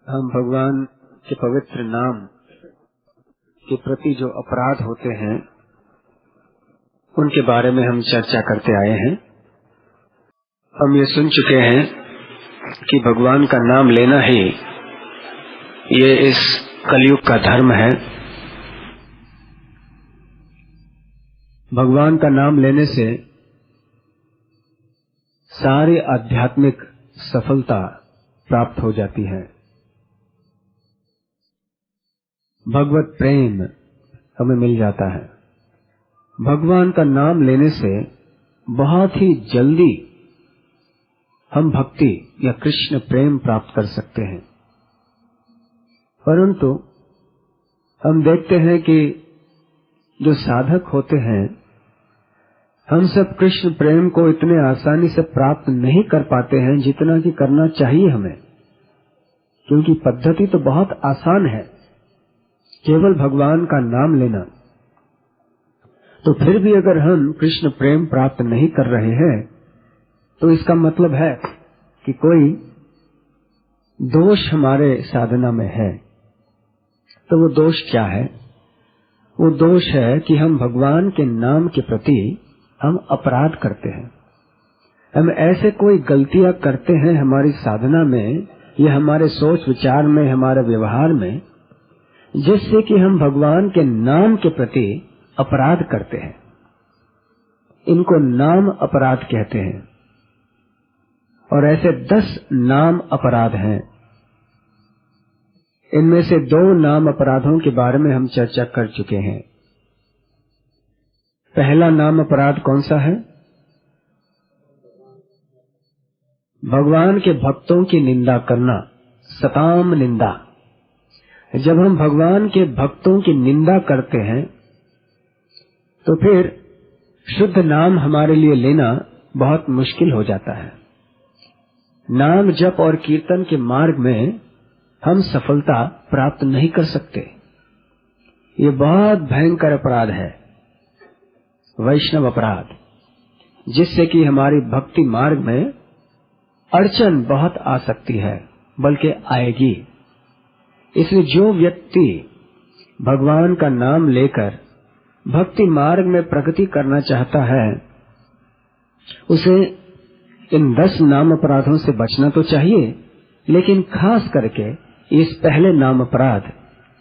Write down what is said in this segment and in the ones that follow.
हम भगवान के पवित्र नाम के प्रति जो अपराध होते हैं उनके बारे में हम चर्चा करते आए हैं। हम ये सुन चुके हैं कि भगवान का नाम लेना ही ये इस कलयुग का धर्म है। भगवान का नाम लेने से सारी आध्यात्मिक सफलता प्राप्त हो जाती है। भगवत प्रेम हमें मिल जाता है। भगवान का नाम लेने से बहुत ही जल्दी हम भक्ति या कृष्ण प्रेम प्राप्त कर सकते हैं। परंतु हम देखते हैं कि जो साधक होते हैं, हम सब कृष्ण प्रेम को इतने आसानी से प्राप्त नहीं कर पाते हैं जितना कि करना चाहिए हमें, क्योंकि पद्धति तो बहुत आसान है, केवल भगवान का नाम लेना। तो फिर भी अगर हम कृष्ण प्रेम प्राप्त नहीं कर रहे हैं तो इसका मतलब है कि कोई दोष हमारे साधना में है। तो वो दोष क्या है? वो दोष है कि हम भगवान के नाम के प्रति हम अपराध करते हैं। हम ऐसे कोई गलतियां करते हैं हमारी साधना में या हमारे सोच विचार में, हमारे व्यवहार में, जिससे कि हम भगवान के नाम के प्रति अपराध करते हैं। इनको नाम अपराध कहते हैं। और ऐसे 10 नाम अपराध हैं। इनमें से 2 नाम अपराधों के बारे में हम चर्चा कर चुके हैं। पहला नाम अपराध कौन सा है? भगवान के भक्तों की निंदा करना, सताम निंदा। जब हम भगवान के भक्तों की निंदा करते हैं तो फिर शुद्ध नाम हमारे लिए लेना बहुत मुश्किल हो जाता है। नाम जप और कीर्तन के मार्ग में हम सफलता प्राप्त नहीं कर सकते। ये बहुत भयंकर अपराध है, वैष्णव अपराध, जिससे कि हमारी भक्ति मार्ग में अड़चन बहुत आ सकती है, बल्कि आएगी। इसलिए जो व्यक्ति भगवान का नाम लेकर भक्ति मार्ग में प्रगति करना चाहता है, उसे इन 10 नाम अपराधों से बचना तो चाहिए, लेकिन खास करके इस पहले नाम अपराध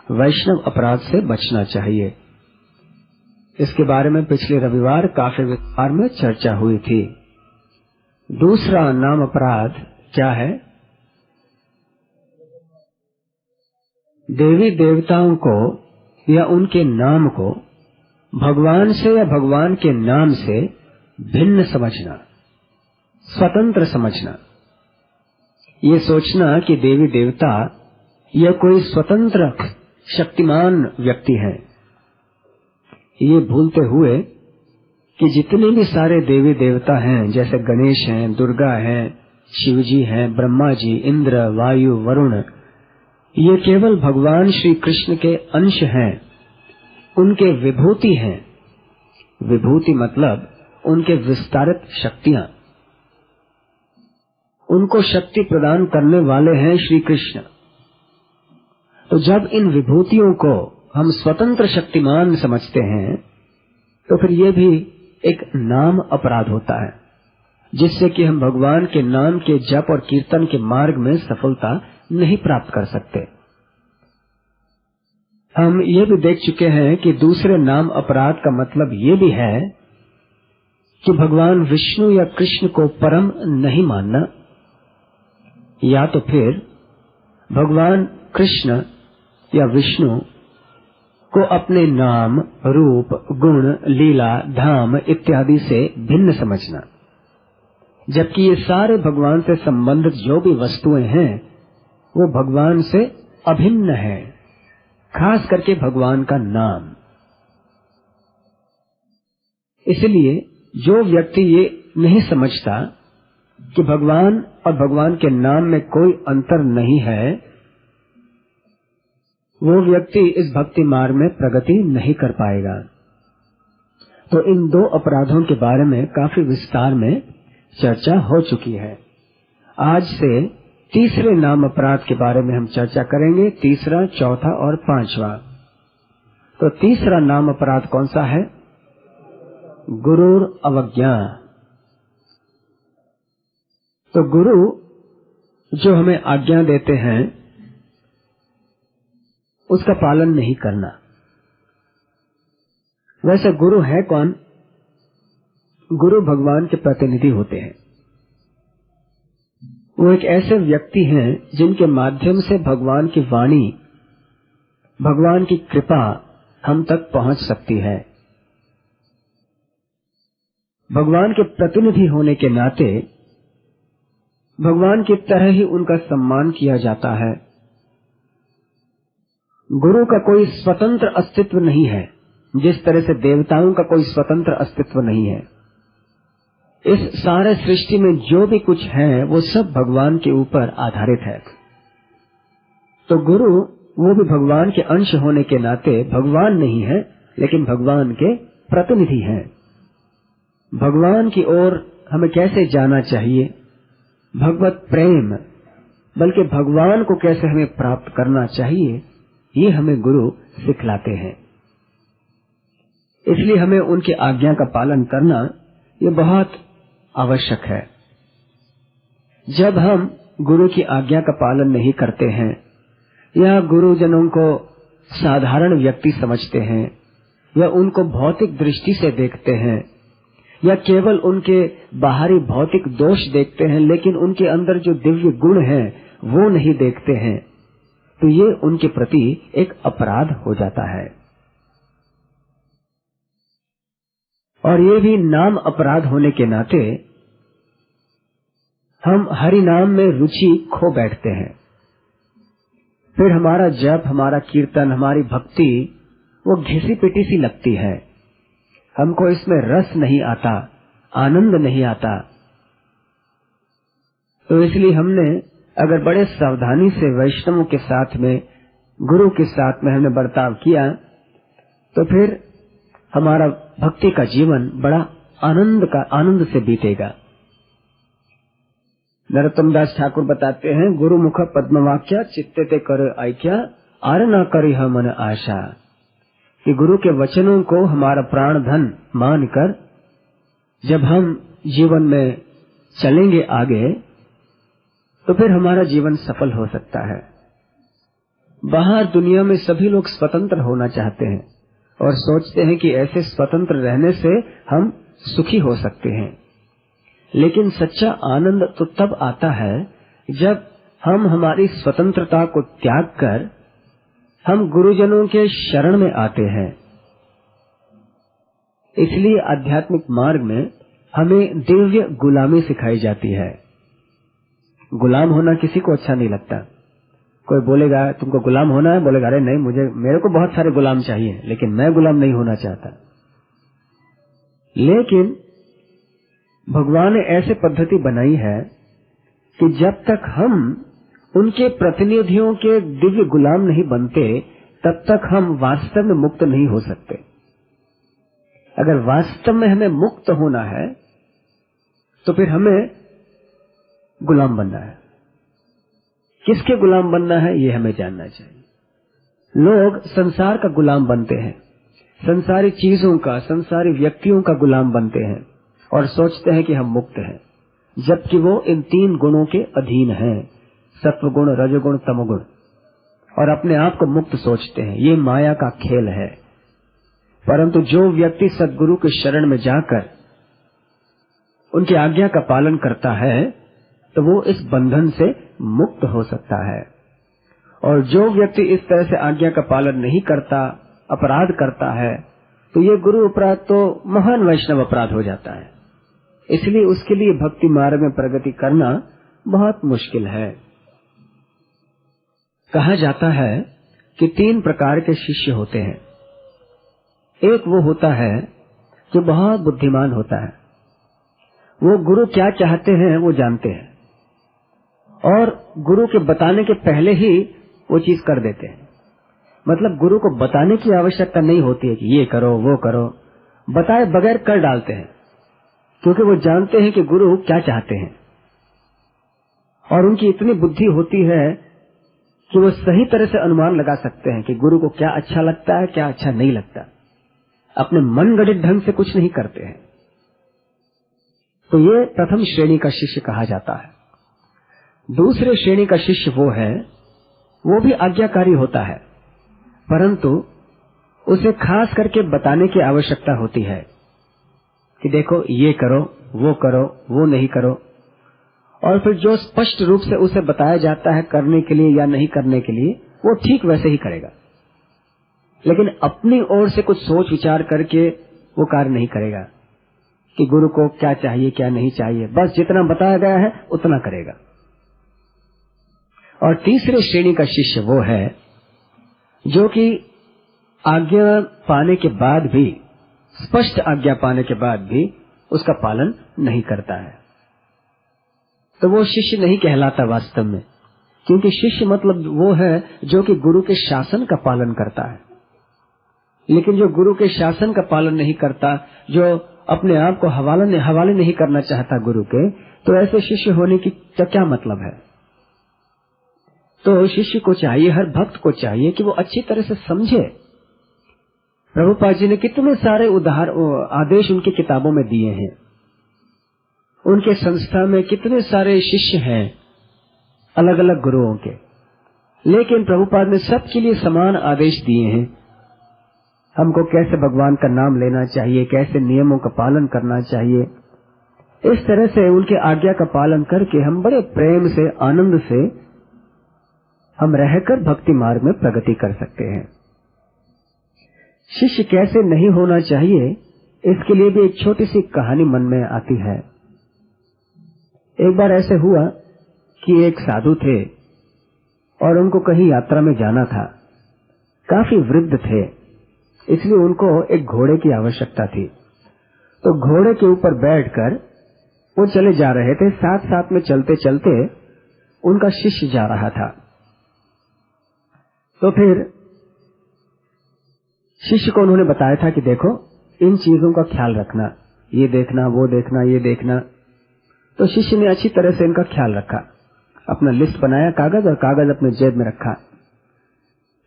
वैष्णव अपराध से बचना चाहिए। इसके बारे में पिछले रविवार काफी विस्तार में चर्चा हुई थी। दूसरा नाम अपराध क्या है? देवी देवताओं को या उनके नाम को भगवान से या भगवान के नाम से भिन्न समझना, स्वतंत्र समझना। ये सोचना कि देवी देवता या कोई स्वतंत्र शक्तिमान व्यक्ति है। ये भूलते हुए कि जितने भी सारे देवी देवता हैं, जैसे गणेश हैं, दुर्गा हैं, शिवजी हैं, ब्रह्मा जी, इंद्र, वायु, वरुण, ये केवल भगवान श्री कृष्ण के अंश हैं, उनके विभूति हैं। विभूति मतलब उनके विस्तारित शक्तियां। उनको शक्ति प्रदान करने वाले हैं श्री कृष्ण। तो जब इन विभूतियों को हम स्वतंत्र शक्तिमान समझते हैं तो फिर ये भी एक नाम अपराध होता है, जिससे कि हम भगवान के नाम के जप और कीर्तन के मार्ग में सफलता नहीं प्राप्त कर सकते। हम ये भी देख चुके हैं कि दूसरे नाम अपराध का मतलब ये भी है कि भगवान विष्णु या कृष्ण को परम नहीं मानना, या तो फिर भगवान कृष्ण या विष्णु को अपने नाम, रूप, गुण, लीला, धाम इत्यादि से भिन्न समझना, जबकि ये सारे भगवान से संबंधित जो भी वस्तुएं हैं वो भगवान से अभिन्न है, खास करके भगवान का नाम। इसलिए जो व्यक्ति ये नहीं समझता कि भगवान और भगवान के नाम में कोई अंतर नहीं है, वो व्यक्ति इस भक्ति मार्ग में प्रगति नहीं कर पाएगा। तो इन 2 अपराधों के बारे में काफी विस्तार में चर्चा हो चुकी है। आज से तीसरे नाम अपराध के बारे में हम चर्चा करेंगे, तीसरा, चौथा और पांचवा। तो तीसरा नाम अपराध कौन सा है? गुरुर अवज्ञा। तो गुरु जो हमें आज्ञा देते हैं उसका पालन नहीं करना। वैसे गुरु है कौन? गुरु भगवान के प्रतिनिधि होते हैं। वो एक ऐसे व्यक्ति हैं जिनके माध्यम से भगवान की वाणी, भगवान की कृपा हम तक पहुंच सकती है। भगवान के प्रतिनिधि होने के नाते भगवान की तरह ही उनका सम्मान किया जाता है। गुरु का कोई स्वतंत्र अस्तित्व नहीं है, जिस तरह से देवताओं का कोई स्वतंत्र अस्तित्व नहीं है। इस सारे सृष्टि में जो भी कुछ है वो सब भगवान के ऊपर आधारित है। तो गुरु वो भी भगवान के अंश होने के नाते भगवान नहीं है, लेकिन भगवान के प्रतिनिधि हैं। भगवान की ओर हमें कैसे जाना चाहिए, भगवत प्रेम, बल्कि भगवान को कैसे हमें प्राप्त करना चाहिए, ये हमें गुरु सिखलाते हैं। इसलिए हमें उनकी आज्ञा का पालन करना ये बहुत आवश्यक है। जब हम गुरु की आज्ञा का पालन नहीं करते हैं या गुरुजनों को साधारण व्यक्ति समझते हैं या उनको भौतिक दृष्टि से देखते हैं या केवल उनके बाहरी भौतिक दोष देखते हैं, लेकिन उनके अंदर जो दिव्य गुण हैं वो नहीं देखते हैं, तो ये उनके प्रति एक अपराध हो जाता है। और ये भी नाम अपराध होने के नाते हम हरि नाम में रुचि खो बैठते हैं। फिर हमारा जप, हमारा कीर्तन, हमारी भक्ति वो घिसी पिटी सी लगती है। हमको इसमें रस नहीं आता, आनंद नहीं आता। तो इसलिए हमने अगर बड़े सावधानी से वैष्णवों के साथ में, गुरु के साथ में हमने बर्ताव किया, तो फिर हमारा भक्ति का जीवन बड़ा आनंद से बीतेगा। नरोत्तम दास ठाकुर बताते हैं, गुरु मुख पद्मवाक्या चित्ते ते कर आज्ञा, आर न करी मन आशा, कि गुरु के वचनों को हमारा प्राण धन मानकर जब हम जीवन में चलेंगे आगे, तो फिर हमारा जीवन सफल हो सकता है। बाहर दुनिया में सभी लोग स्वतंत्र होना चाहते हैं और सोचते हैं कि ऐसे स्वतंत्र रहने से हम सुखी हो सकते हैं, लेकिन सच्चा आनंद तो तब आता है जब हम हमारी स्वतंत्रता को त्याग कर हम गुरुजनों के शरण में आते हैं। इसलिए आध्यात्मिक मार्ग में हमें दिव्य गुलामी सिखाई जाती है। गुलाम होना किसी को अच्छा नहीं लगता। कोई बोलेगा तुमको गुलाम होना है, बोलेगा अरे नहीं, मेरे को बहुत सारे गुलाम चाहिए, लेकिन मैं गुलाम नहीं होना चाहता। लेकिन भगवान ने ऐसे पद्धति बनाई है कि जब तक हम उनके प्रतिनिधियों के दिव्य गुलाम नहीं बनते, तब तक हम वास्तव में मुक्त नहीं हो सकते। अगर वास्तव में हमें मुक्त होना है तो फिर हमें गुलाम बनना है। किसके गुलाम बनना है ये हमें जानना चाहिए। लोग संसार का गुलाम बनते हैं, संसारी चीजों का, संसारी व्यक्तियों का गुलाम बनते हैं और सोचते हैं कि हम मुक्त हैं, जबकि वो इन 3 गुणों के अधीन हैं, सत्वगुण, रजोगुण, तमोगुण, और अपने आप को मुक्त सोचते हैं। ये माया का खेल है। परंतु जो व्यक्ति सद्गुरु के शरण में जाकर उनकी आज्ञा का पालन करता है तो वो इस बंधन से मुक्त हो सकता है। और जो व्यक्ति इस तरह से आज्ञा का पालन नहीं करता, अपराध करता है, तो ये गुरु अपराध तो महान वैष्णव अपराध हो जाता है। इसलिए उसके लिए भक्ति मार्ग में प्रगति करना बहुत मुश्किल है। कहा जाता है कि 3 प्रकार के शिष्य होते हैं। एक वो होता है जो बहुत बुद्धिमान होता है, वो गुरु क्या चाहते हैं वो जानते हैं और गुरु के बताने के पहले ही वो चीज कर देते हैं। मतलब गुरु को बताने की आवश्यकता नहीं होती है कि ये करो वो करो, बताए बगैर कर डालते हैं, क्योंकि वो जानते हैं कि गुरु क्या चाहते हैं। और उनकी इतनी बुद्धि होती है कि वो सही तरह से अनुमान लगा सकते हैं कि गुरु को क्या अच्छा लगता है, क्या अच्छा नहीं लगता। अपने मन गढ़ित ढंग से कुछ नहीं करते हैं। तो ये प्रथम श्रेणी का शिष्य कहा जाता है। दूसरे श्रेणी का शिष्य वो है, वो भी आज्ञाकारी होता है, परंतु उसे खास करके बताने की आवश्यकता होती है कि देखो ये करो, वो नहीं करो। और फिर जो स्पष्ट रूप से उसे बताया जाता है करने के लिए या नहीं करने के लिए, वो ठीक वैसे ही करेगा। लेकिन अपनी ओर से कुछ सोच विचार करके वो कार्य नहीं करेगा कि गुरु को क्या चाहिए क्या नहीं चाहिए, बस जितना बताया गया है उतना करेगा। और तीसरे श्रेणी का शिष्य वो है जो कि आज्ञा पाने के बाद भी, स्पष्ट आज्ञा पाने के बाद भी उसका पालन नहीं करता है। तो वो शिष्य नहीं कहलाता वास्तव में, क्योंकि शिष्य मतलब वो है जो कि गुरु के शासन का पालन करता है। लेकिन जो गुरु के शासन का पालन नहीं करता, जो अपने आप को हवाले नहीं करना चाहता गुरु के, तो ऐसे शिष्य होने की क्या मतलब है। तो शिष्य को चाहिए, हर भक्त को चाहिए कि वो अच्छी तरह से समझे। प्रभुपाद जी ने कितने सारे आदेश उनकी किताबों में दिए हैं। उनके संस्था में कितने सारे शिष्य हैं अलग अलग गुरुओं के, लेकिन प्रभुपाद ने सबके लिए समान आदेश दिए हैं। हमको कैसे भगवान का नाम लेना चाहिए, कैसे नियमों का पालन करना चाहिए। इस तरह से उनके आज्ञा का पालन करके हम बड़े प्रेम से, आनंद से हम रहकर भक्ति मार्ग में प्रगति कर सकते हैं। शिष्य कैसे नहीं होना चाहिए, इसके लिए भी एक छोटी सी कहानी मन में आती है। एक बार ऐसे हुआ कि एक साधु थे और उनको कहीं यात्रा में जाना था। काफी वृद्ध थे, इसलिए उनको एक घोड़े की आवश्यकता थी। तो घोड़े के ऊपर बैठकर वो चले जा रहे थे। साथ साथ में चलते चलते उनका शिष्य जा रहा था। तो फिर शिष्य को उन्होंने बताया था कि देखो, इन चीजों का ख्याल रखना, ये देखना, वो देखना, ये देखना। तो शिष्य ने अच्छी तरह से इनका ख्याल रखा, अपना लिस्ट बनाया कागज, और कागज अपने जेब में रखा।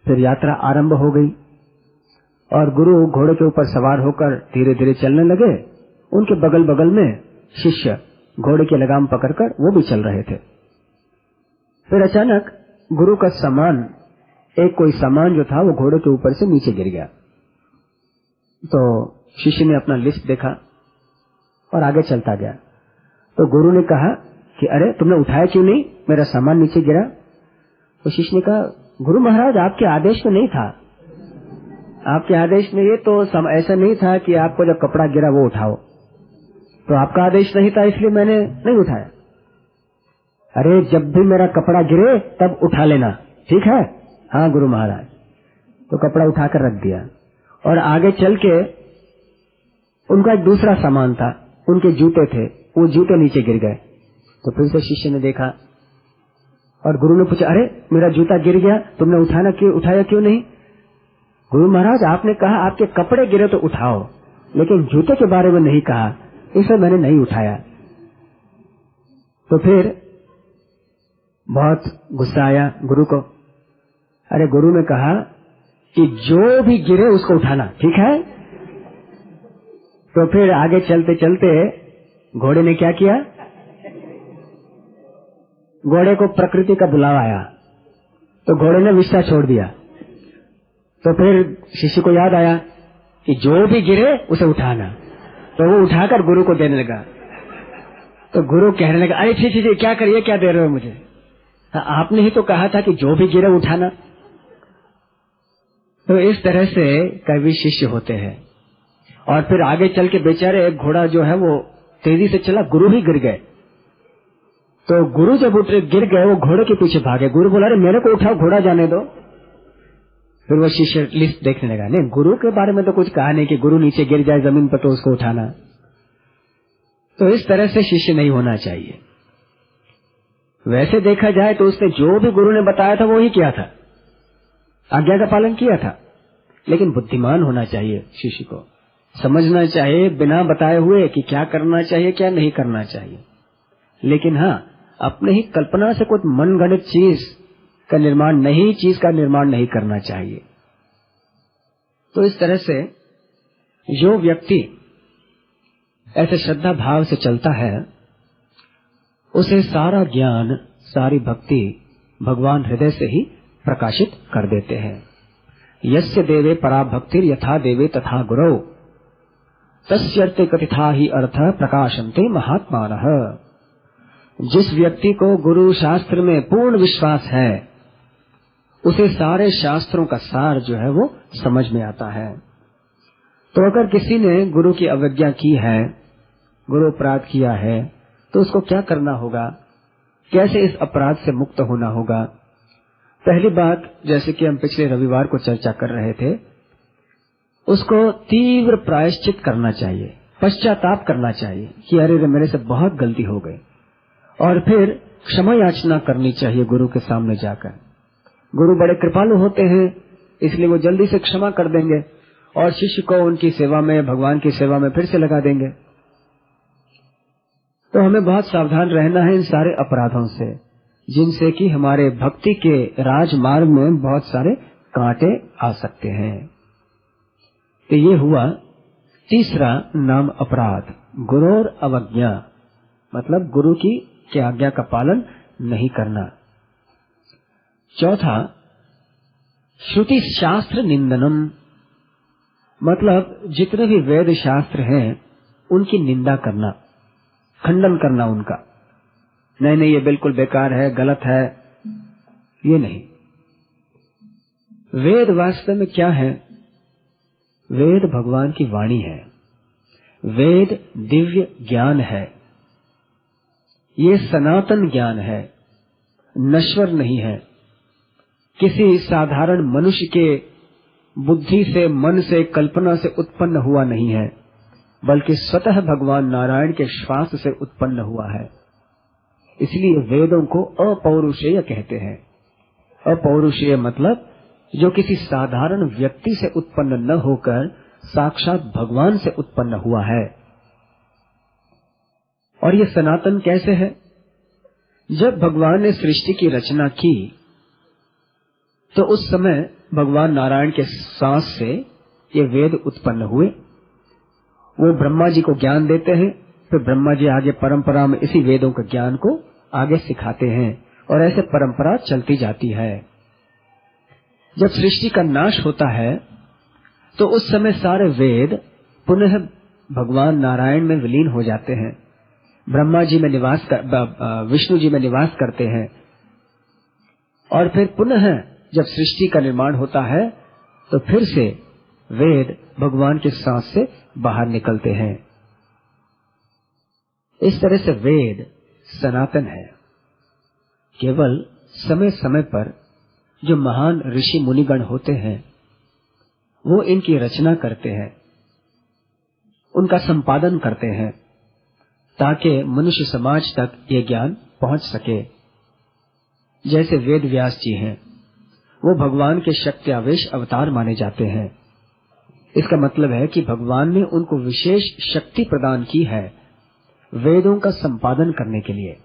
फिर यात्रा आरंभ हो गई और गुरु घोड़े के ऊपर सवार होकर धीरे धीरे चलने लगे। उनके बगल बगल में शिष्य घोड़े की लगाम पकड़कर वो भी चल रहे थे। फिर अचानक गुरु का सामान, एक कोई सामान जो था वो घोड़े के ऊपर से नीचे गिर गया। तो शिष्य ने अपना लिस्ट देखा और आगे चलता गया। तो गुरु ने कहा कि अरे तुमने उठाया क्यों नहीं, मेरा सामान नीचे गिरा। तो शिष्य ने कहा, गुरु महाराज आपके आदेश में नहीं था, आपके आदेश में ये तो ऐसा नहीं था कि आपको जब कपड़ा गिरा वो उठाओ, तो आपका आदेश नहीं था इसलिए मैंने नहीं उठाया। अरे जब भी मेरा कपड़ा गिरे तब उठा लेना, ठीक है? हाँ गुरु महाराज। तो कपड़ा उठाकर रख दिया और आगे चल के उनका एक दूसरा सामान था, उनके जूते थे, वो जूते नीचे गिर गए। तो फिर से शिष्य ने देखा और गुरु ने पूछा, अरे मेरा जूता गिर गया, तुमने उठाया क्यों नहीं? गुरु महाराज आपने कहा आपके कपड़े गिरे तो उठाओ, लेकिन जूते के बारे में नहीं कहा, इसलिए मैंने नहीं उठाया। तो फिर बहुत गुस्सा आया गुरु को। अरे गुरु ने कहा कि जो भी गिरे उसको उठाना, ठीक है? तो फिर आगे चलते चलते घोड़े ने क्या किया, घोड़े को प्रकृति का बुलावा आया, तो घोड़े ने विष्ठा छोड़ दिया। तो फिर शिष्य को याद आया कि जो भी गिरे उसे उठाना, तो वो उठाकर गुरु को देने लगा। तो गुरु कहने लगा, अरे छी क्या करिए, क्या दे रहे हो मुझे? आपने ही तो कहा था कि जो भी गिरे उठाना। तो इस तरह से कई शिष्य होते हैं। और फिर आगे चल के बेचारे एक घोड़ा जो है वो तेजी से चला, गुरु ही गिर गए। तो गुरु जब गिर गए वो घोड़े के पीछे भागे। गुरु बोला, अरे मेरे को उठाओ, घोड़ा जाने दो। फिर वो शिष्य लिस्ट देखने लगा, नहीं गुरु के बारे में तो कुछ कहा नहीं कि गुरु नीचे गिर जाए जमीन पर तो उसको उठाना। तो इस तरह से शिष्य नहीं होना चाहिए। वैसे देखा जाए तो उसने जो भी गुरु ने बताया था वो ही किया था, आज्ञा का पालन किया था। लेकिन बुद्धिमान होना चाहिए, शिष्य को समझना चाहिए बिना बताए हुए कि क्या करना चाहिए क्या नहीं करना चाहिए। लेकिन हाँ, अपने ही कल्पना से कुछ मनगढ़ंत चीज का निर्माण नहीं करना चाहिए। तो इस तरह से जो व्यक्ति ऐसे श्रद्धा भाव से चलता है, उसे सारा ज्ञान, सारी भक्ति भगवान हृदय से ही प्रकाशित कर देते हैं। यस्य देवे परा भक्तिर् यथा देवे तथा गुरौ तस्यर्थे कथिता ही अर्थ प्रकाशन्ते महात्मानः। जिस व्यक्ति को गुरु शास्त्र में पूर्ण विश्वास है, उसे सारे शास्त्रों का सार जो है वो समझ में आता है। तो अगर किसी ने गुरु की अवज्ञा की है, गुरु अपराध किया है, तो उसको क्या करना होगा, कैसे इस अपराध से मुक्त होना होगा? पहली बात, जैसे कि हम पिछले रविवार को चर्चा कर रहे थे, उसको तीव्र प्रायश्चित करना चाहिए, पश्चाताप करना चाहिए कि अरे मेरे से बहुत गलती हो गई, और फिर क्षमा याचना करनी चाहिए गुरु के सामने जाकर। गुरु बड़े कृपालु होते हैं, इसलिए वो जल्दी से क्षमा कर देंगे और शिष्य को उनकी सेवा में, भगवान की सेवा में फिर से लगा देंगे। तो हमें बहुत सावधान रहना है इन सारे अपराधों से, जिनसे कि हमारे भक्ति के राजमार्ग में बहुत सारे कांटे आ सकते हैं। तो ये हुआ तीसरा नाम अपराध, गुरोर अवज्ञा, मतलब गुरु की आज्ञा का पालन नहीं करना। चौथा, श्रुति शास्त्र निंदनम, मतलब जितने भी वेद शास्त्र हैं उनकी निंदा करना, खंडन करना उनका। नहीं ये बिल्कुल बेकार है, गलत है, ये नहीं। वेद वास्तव में क्या है? वेद भगवान की वाणी है, वेद दिव्य ज्ञान है, ये सनातन ज्ञान है, नश्वर नहीं है, किसी साधारण मनुष्य के बुद्धि से, मन से, कल्पना से उत्पन्न हुआ नहीं है, बल्कि स्वतः भगवान नारायण के श्वास से उत्पन्न हुआ है। इसलिए वेदों को अपौरुषेय कहते हैं। अपौरुषेय मतलब जो किसी साधारण व्यक्ति से उत्पन्न न होकर साक्षात भगवान से उत्पन्न हुआ है। और ये सनातन कैसे है? जब भगवान ने सृष्टि की रचना की तो उस समय भगवान नारायण के सांस से ये वेद उत्पन्न हुए। वो ब्रह्मा जी को ज्ञान देते हैं, फिर ब्रह्मा जी आगे परंपरा में इसी वेदों के ज्ञान को आगे सिखाते हैं, और ऐसे परंपरा चलती जाती है। जब सृष्टि का नाश होता है तो उस समय सारे वेद पुनः भगवान नारायण में विलीन हो जाते हैं, ब्रह्मा जी में विष्णु जी में निवास करते हैं, और फिर पुनः जब सृष्टि का निर्माण होता है तो फिर से वेद भगवान के सांस से बाहर निकलते हैं। इस तरह से वेद सनातन है। केवल समय समय पर जो महान ऋषि मुनिगण होते हैं वो इनकी रचना करते हैं, उनका संपादन करते हैं, ताकि मनुष्य समाज तक ये ज्ञान पहुंच सके। जैसे वेद व्यास जी हैं, वो भगवान के शक्ति आवेश अवतार माने जाते हैं। इसका मतलब है कि भगवान ने उनको विशेष शक्ति प्रदान की है वेदों का संपादन करने के लिए।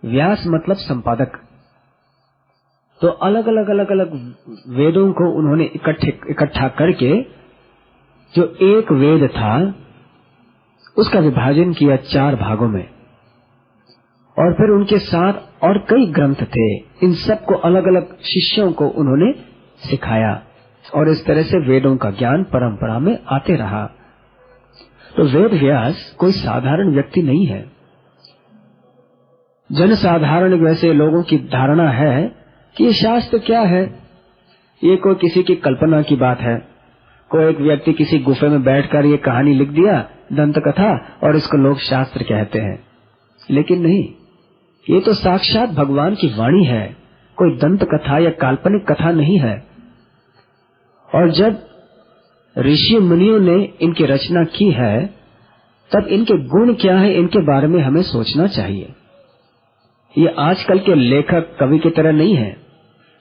व्यास मतलब संपादक। तो अलग अलग वेदों को उन्होंने इकट्ठा करके जो एक वेद था उसका विभाजन किया 4 भागों में, और फिर उनके साथ और कई ग्रंथ थे। इन सबको अलग अलग शिष्यों को उन्होंने सिखाया, और इस तरह से वेदों का ज्ञान परंपरा में आते रहा। तो वेद व्यास कोई साधारण व्यक्ति नहीं है। जनसाधारण वैसे लोगों की धारणा है कि ये शास्त्र क्या है, ये कोई किसी की कल्पना की बात है। कोई एक व्यक्ति किसी गुफे में बैठकर ये कहानी लिख दिया, दंत कथा, और इसको लोग शास्त्र कहते हैं। लेकिन नहीं, ये तो साक्षात भगवान की वाणी है, कोई दंत कथा या काल्पनिक कथा नहीं है। और जब ऋषि मुनियों ने इनकी रचना की है तब इनके गुण क्या है, इनके बारे में हमें सोचना चाहिए। ये आजकल के लेखक कवि की तरह नहीं है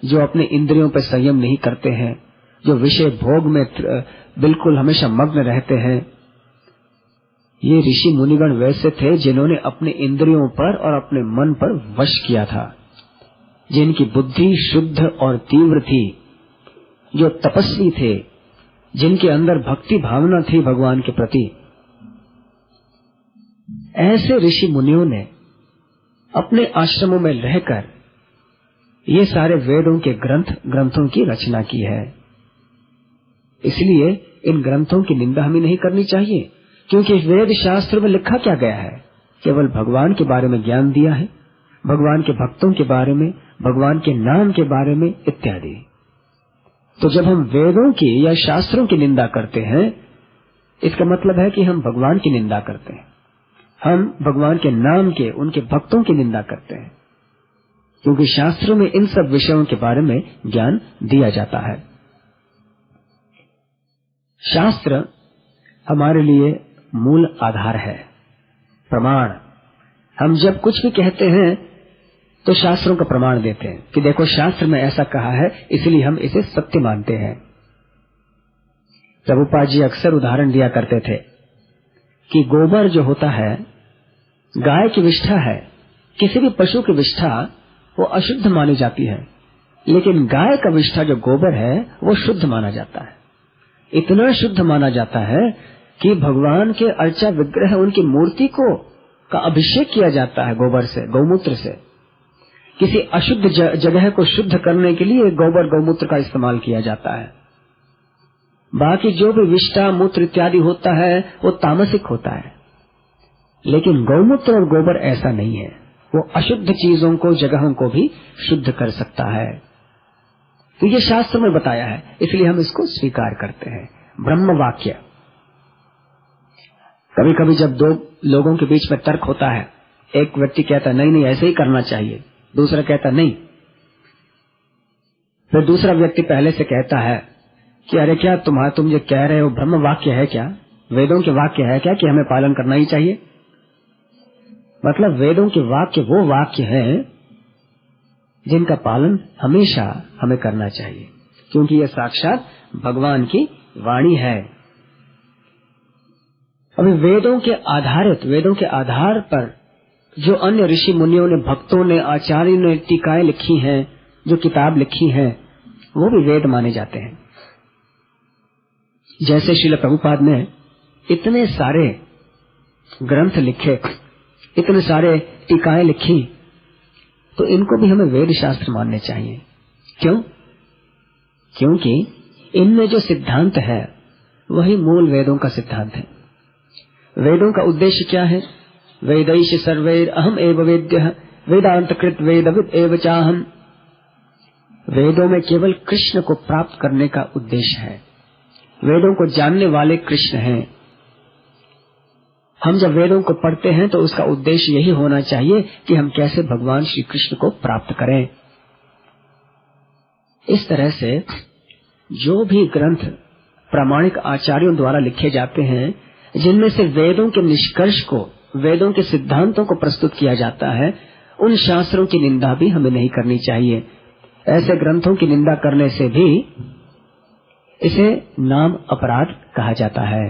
जो अपने इंद्रियों पर संयम नहीं करते हैं, जो विषय भोग में बिल्कुल हमेशा मग्न रहते हैं। ये ऋषि मुनिगण वैसे थे जिन्होंने अपने इंद्रियों पर और अपने मन पर वश किया था, जिनकी बुद्धि शुद्ध और तीव्र थी, जो तपस्वी थे, जिनके अंदर भक्ति भावना थी भगवान के प्रति। ऐसे ऋषि मुनियों ने अपने आश्रमों में रहकर ये सारे वेदों के ग्रंथों की रचना की है। इसलिए इन ग्रंथों की निंदा हमें नहीं करनी चाहिए, क्योंकि वेद शास्त्र में लिखा क्या गया है? केवल भगवान के बारे में ज्ञान दिया है, भगवान के भक्तों के बारे में, भगवान के नाम के बारे में इत्यादि। तो जब हम वेदों की या शास्त्रों की निंदा करते हैं, इसका मतलब है कि हम भगवान की निंदा करते हैं, हम भगवान के नाम के, उनके भक्तों की निंदा करते हैं, क्योंकि शास्त्रों में इन सब विषयों के बारे में ज्ञान दिया जाता है। शास्त्र हमारे लिए मूल आधार है, प्रमाण। हम जब कुछ भी कहते हैं तो शास्त्रों का प्रमाण देते हैं कि देखो शास्त्र में ऐसा कहा है, इसलिए हम इसे सत्य मानते हैं। प्रभुपाद जी अक्सर उदाहरण दिया करते थे कि गोबर जो होता है, गाय की विष्ठा है, किसी भी पशु की विष्ठा वो अशुद्ध मानी जाती है, लेकिन गाय का विष्ठा जो गोबर है वो शुद्ध माना जाता है। इतना शुद्ध माना जाता है कि भगवान के अर्चा विग्रह, उनकी मूर्ति को का अभिषेक किया जाता है गोबर से, गौमूत्र से। किसी अशुद्ध जगह को शुद्ध करने के लिए गोबर गौमूत्र का इस्तेमाल किया जाता है। बाकी जो भी विष्ठा मूत्र इत्यादि होता है वो तामसिक होता है, लेकिन गौमूत्र और गोबर ऐसा नहीं है, वो अशुद्ध चीजों को, जगहों को भी शुद्ध कर सकता है। तो ये शास्त्र में बताया है, इसलिए हम इसको स्वीकार करते हैं। ब्रह्म वाक्य। कभी कभी जब दो लोगों के बीच में तर्क होता है, एक व्यक्ति कहता है नहीं ऐसे ही करना चाहिए, दूसरा कहता नहीं, फिर दूसरा व्यक्ति पहले से कहता है कि अरे क्या तुम जो कह रहे हो ब्रह्म वाक्य है क्या, वेदों के वाक्य है क्या कि हमें पालन करना ही चाहिए? मतलब वेदों के वाक्य वो वाक्य हैं जिनका पालन हमेशा हमें करना चाहिए, क्योंकि ये साक्षात भगवान की वाणी है। अभी वेदों के आधार पर जो अन्य ऋषि मुनियों ने, भक्तों ने, आचार्यों ने टीकाएं लिखी हैं, जो किताब लिखी हैं, वो भी वेद माने जाते हैं। जैसे श्रील प्रभुपाद ने इतने सारे ग्रंथ लिखे, इतने सारे टीकाएं लिखी, तो इनको भी हमें वेद शास्त्र मानने चाहिए। क्यों? क्योंकि इनमें जो सिद्धांत है वही मूल वेदों का सिद्धांत है। वेदों का उद्देश्य क्या है? वेदैश सर्वैर अहम एव वेद्यः वेदांत कृत वेदविद एव चाहम। वेदों में केवल कृष्ण को प्राप्त करने का उद्देश्य है, वेदों को जानने वाले कृष्ण हैं। हम जब वेदों को पढ़ते हैं तो उसका उद्देश्य यही होना चाहिए कि हम कैसे भगवान श्री कृष्ण को प्राप्त करें। इस तरह से जो भी ग्रंथ प्रामाणिक आचार्यों द्वारा लिखे जाते हैं, जिनमें से वेदों के निष्कर्ष को, वेदों के सिद्धांतों को प्रस्तुत किया जाता है, उन शास्त्रों की निंदा भी हमें नहीं करनी चाहिए। ऐसे ग्रंथों की निंदा करने से भी इसे नाम अपराध कहा जाता है।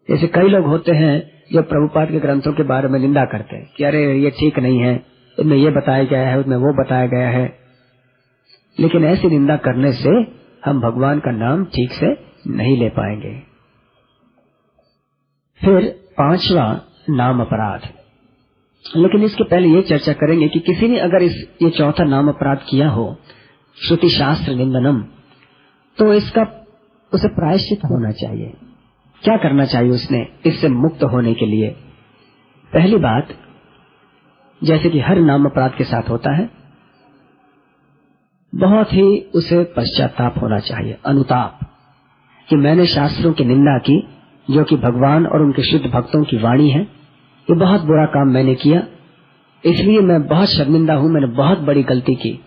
जैसे कई लोग होते हैं जो प्रभुपाद के ग्रंथों के बारे में निंदा करते हैं कि अरे ये ठीक नहीं है, इनमें ये बताया गया है, उसमें वो बताया गया है। लेकिन ऐसी निंदा करने से हम भगवान का नाम ठीक से नहीं ले पाएंगे। फिर पांचवा नाम अपराध। लेकिन इसके पहले ये चर्चा करेंगे कि किसी ने अगर ये चौथा नाम अपराध किया हो, श्रुति शास्त्र निंदनम, तो उसे प्रायश्चित होना चाहिए। क्या करना चाहिए उसने इससे मुक्त होने के लिए? पहली बात, जैसे कि हर नाम अपराध के साथ होता है, बहुत ही उसे पश्चाताप होना चाहिए, अनुताप, कि मैंने शास्त्रों की निंदा की जो कि भगवान और उनके शुद्ध भक्तों की वाणी है, ये बहुत बुरा काम मैंने किया, इसलिए मैं बहुत शर्मिंदा हूं, मैंने बहुत बड़ी गलती की।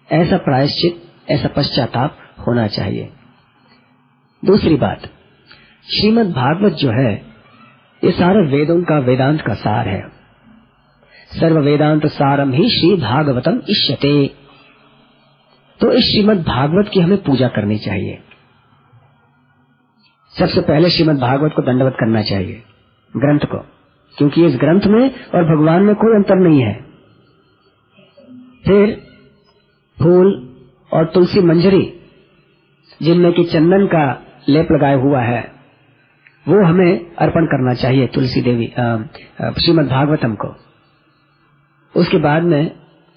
ऐसा प्रायश्चित, ऐसा पश्चाताप होना चाहिए। दूसरी बात, श्रीमद् भागवत जो है ये सारे वेदों का, वेदांत का सार है। सर्व वेदांत सारम ही श्री भागवतम इष्यते। तो इस श्रीमद् भागवत की हमें पूजा करनी चाहिए। सबसे पहले श्रीमद् भागवत को दंडवत करना चाहिए, ग्रंथ को, क्योंकि इस ग्रंथ में और भगवान में कोई अंतर नहीं है। फिर फूल और तुलसी मंजरी जिनमें कि चंदन का लेप लगाया हुआ है वो हमें अर्पण करना चाहिए तुलसी देवी श्रीमद् भागवतम को। उसके बाद में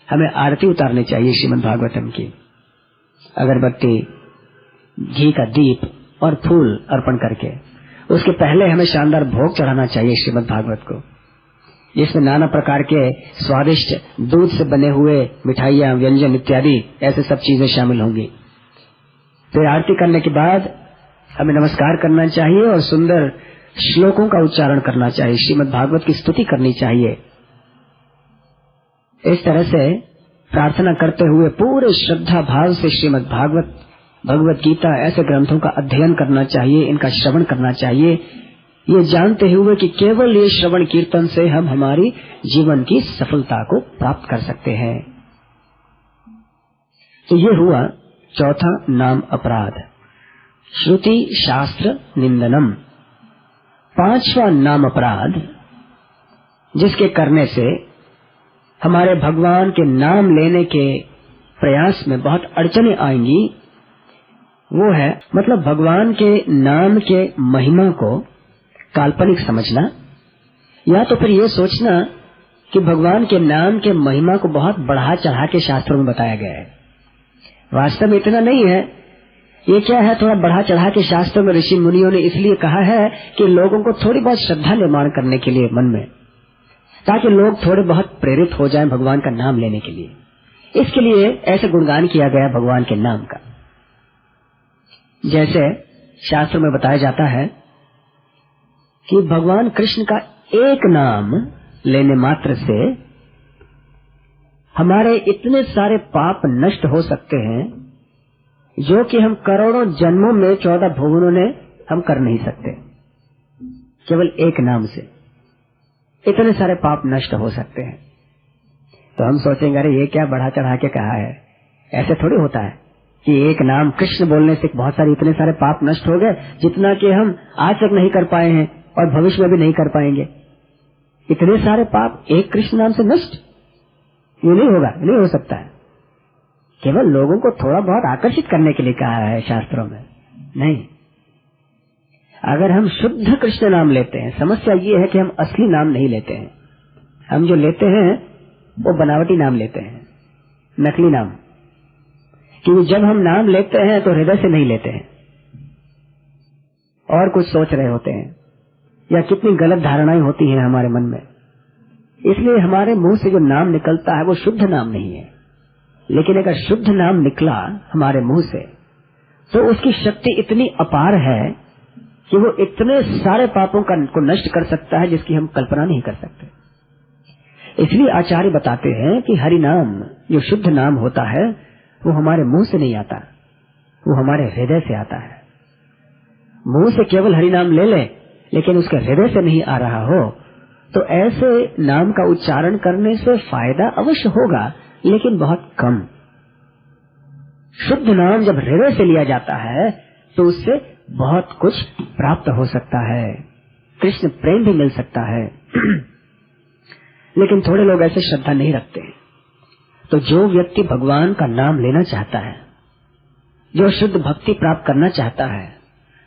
हमें आरती उतारनी चाहिए श्रीमद् भागवतम की, अगरबत्ती, घी का दीप और फूल अर्पण करके। उसके पहले हमें शानदार भोग चढ़ाना चाहिए श्रीमद् भागवत को, जिसमें नाना प्रकार के स्वादिष्ट दूध से बने हुए मिठाइयाँ, व्यंजन इत्यादि ऐसे सब चीजें शामिल होंगी। फिर आरती करने के बाद हमें नमस्कार करना चाहिए और सुंदर श्लोकों का उच्चारण करना चाहिए, श्रीमद् भागवत की स्तुति करनी चाहिए। इस तरह से प्रार्थना करते हुए पूरे श्रद्धा भाव से श्रीमद् भागवत, भगवत गीता ऐसे ग्रंथों का अध्ययन करना चाहिए, इनका श्रवण करना चाहिए, ये जानते हुए कि केवल ये श्रवण कीर्तन से हम हमारी जीवन की सफलता को प्राप्त कर सकते हैं। तो ये हुआ चौथा नाम अपराध, श्रुति शास्त्र निंदनम। पांचवा नाम अपराध जिसके करने से हमारे भगवान के नाम लेने के प्रयास में बहुत अड़चने आएंगी, वो है मतलब भगवान के नाम के महिमा को काल्पनिक समझना, या तो फिर ये सोचना कि भगवान के नाम के महिमा को बहुत बढ़ा चढ़ा के शास्त्रों में बताया गया है। वास्तव में इतना नहीं है। ये क्या है, थोड़ा बढ़ा चढ़ा के शास्त्रों में ऋषि मुनियों ने इसलिए कहा है कि लोगों को थोड़ी बहुत श्रद्धा निर्माण करने के लिए मन में, ताकि लोग थोड़े बहुत प्रेरित हो जाएं भगवान का नाम लेने के लिए। इसके लिए ऐसे गुणगान किया गया भगवान के नाम का। जैसे शास्त्र में बताया जाता है कि भगवान कृष्ण का एक नाम लेने मात्र से हमारे इतने सारे पाप नष्ट हो सकते हैं जो कि हम करोड़ों जन्मों में 14 भुवनों ने हम कर नहीं सकते। केवल एक नाम से इतने सारे पाप नष्ट हो सकते हैं। तो हम सोचेंगे अरे ये क्या बढ़ा चढ़ा के कहा है। ऐसे थोड़ी होता है कि एक नाम कृष्ण बोलने से बहुत सारे इतने सारे पाप नष्ट हो गए जितना कि हम आज तक नहीं कर पाए हैं और भविष्य में भी नहीं कर पाएंगे। इतने सारे पाप एक कृष्ण नाम से नष्ट, ये नहीं होगा, नहीं हो सकता है। केवल लोगों को थोड़ा बहुत आकर्षित करने के लिए कहा है शास्त्रों में, नहीं। अगर हम शुद्ध कृष्ण नाम लेते हैं, समस्या ये है कि हम असली नाम नहीं लेते हैं। हम जो लेते हैं वो बनावटी नाम लेते हैं, नकली नाम। क्योंकि जब हम नाम लेते हैं तो हृदय से नहीं लेते हैं, और कुछ सोच रहे होते हैं, या कितनी गलत धारणाएं होती हैं हमारे मन में। इसलिए हमारे मुंह से जो नाम निकलता है वो शुद्ध नाम नहीं है। लेकिन अगर शुद्ध नाम निकला हमारे मुंह से तो उसकी शक्ति इतनी अपार है कि वो इतने सारे पापों को नष्ट कर सकता है जिसकी हम कल्पना नहीं कर सकते। इसलिए आचार्य बताते हैं कि हरि नाम जो शुद्ध नाम होता है वो हमारे मुंह से नहीं आता, वो हमारे हृदय से आता है। मुंह से केवल हरि नाम ले ले लेकिन उसके हृदय से नहीं आ रहा हो तो ऐसे नाम का उच्चारण करने से फायदा अवश्य होगा, लेकिन बहुत कम। शुद्ध नाम जब हृदय से लिया जाता है तो उससे बहुत कुछ प्राप्त हो सकता है, कृष्ण प्रेम भी मिल सकता है। लेकिन थोड़े लोग ऐसे श्रद्धा नहीं रखते हैं। तो जो व्यक्ति भगवान का नाम लेना चाहता है, जो शुद्ध भक्ति प्राप्त करना चाहता है,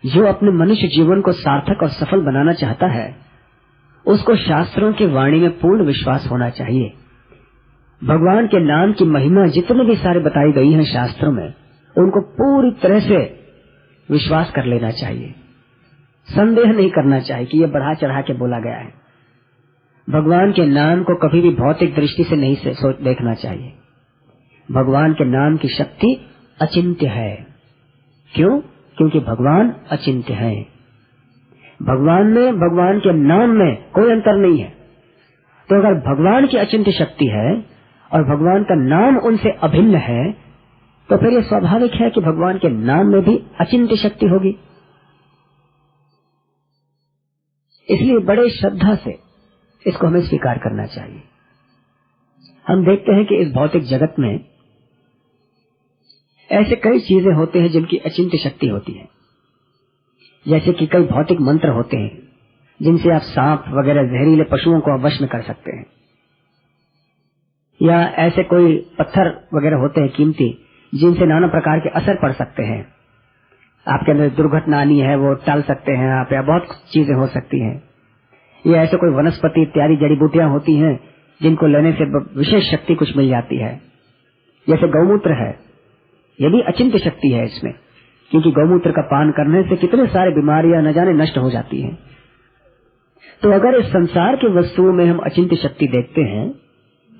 जो अपने मनुष्य जीवन को सार्थक और सफल बनाना चाहता है, उसको शास्त्रों की वाणी में पूर्ण विश्वास होना चाहिए। भगवान के नाम की महिमा जितने भी सारे बताई गई हैं शास्त्रों में, उनको पूरी तरह से विश्वास कर लेना चाहिए। संदेह नहीं करना चाहिए कि ये बढ़ा चढ़ा के बोला गया है। भगवान के नाम को कभी भी भौतिक दृष्टि से नहीं देखना चाहिए। भगवान के नाम की शक्ति अचिंत्य है। क्यों? क्योंकि भगवान अचिंत्य है। भगवान में, भगवान के नाम में कोई अंतर नहीं है। तो अगर भगवान की अचिंत्य शक्ति है और भगवान का नाम उनसे अभिन्न है तो फिर यह स्वाभाविक है कि भगवान के नाम में भी अचिंत्य शक्ति होगी। इसलिए बड़े श्रद्धा से इसको हमें स्वीकार करना चाहिए। हम देखते हैं कि इस भौतिक जगत में ऐसे कई चीजें होते हैं जिनकी अचिंत्य शक्ति होती है। जैसे कि कई भौतिक मंत्र होते हैं जिनसे आप सांप वगैरह जहरीले पशुओं को वश में कर सकते हैं, या ऐसे कोई पत्थर वगैरह होते हैं कीमती जिनसे नाना प्रकार के असर पड़ सकते हैं। आपके अंदर दुर्घटना आनी है वो टाल सकते हैं आप, या बहुत चीजें हो सकती हैं। या ऐसे कोई वनस्पति इत्यादि जड़ी बूटियां होती हैं जिनको लेने से विशेष शक्ति कुछ मिल जाती है। जैसे गौमूत्र है, ये भी अचिंत्य शक्ति है इसमें, क्योंकि गौमूत्र का पान करने से कितने सारे बीमारियां न जाने नष्ट हो जाती हैं। तो अगर इस संसार की वस्तुओं में हम अचिंत्य शक्ति देखते हैं